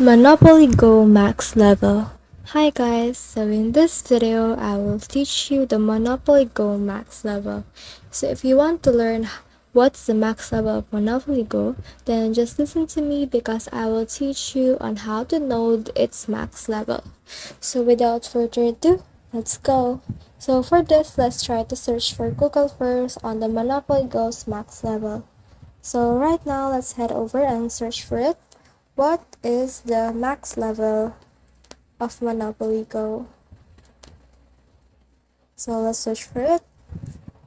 Monopoly Go Max Level. Hi guys, so in this video I will teach you the Monopoly Go Max Level. So if you want to learn what's the max level of Monopoly Go, then just listen to me because I will teach you on how to know its max level. So without further ado, let's go. So for this, let's try to search for Google first on the Monopoly Go's max level. So right now, let's head over and search for it. What is the max level of Monopoly Go? So let's search for it.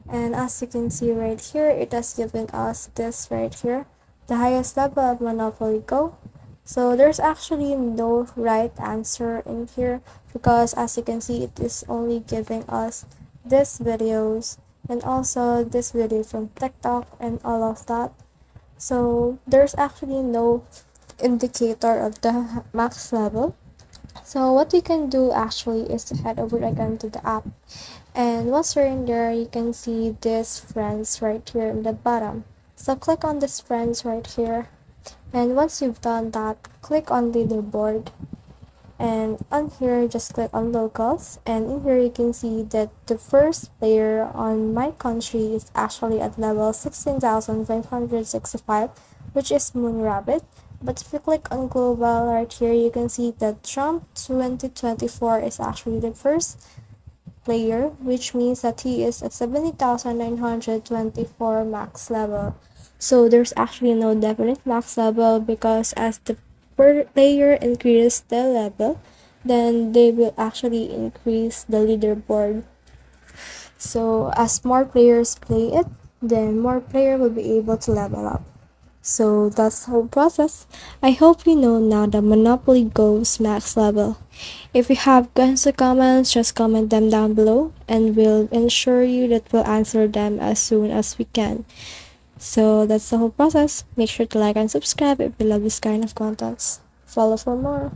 And as you can see right here, it has given us this right here, the highest level of Monopoly Go. So there's actually no right answer in here because as you can see, it is only giving us these videos and also this video from TikTok and all of that. So there's actually no indicator of the max level. So what you can do actually is to head over again to the app, and once you're in there you can see this friends right here in the bottom. So click on this friends right here, and once you've done that, click on leaderboard, and on here just click on locals, and in here you can see that the first player on my country is actually at level 16,565, which is Moon Rabbit. But if you click on global right here, you can see that Trump 2024 is actually the first player, which means that he is at 70,924 max level. So there's actually no definite max level because as the player increases the level, then they will actually increase the leaderboard. So as more players play it, then more player will be able to level up. So that's the whole process. I hope you know now the Monopoly Go's max level. If you have questions or comments, just comment them down below and we'll ensure you that we'll answer them as soon as we can. So that's the whole process. Make sure to like and subscribe if you love this kind of contents. Follow for more.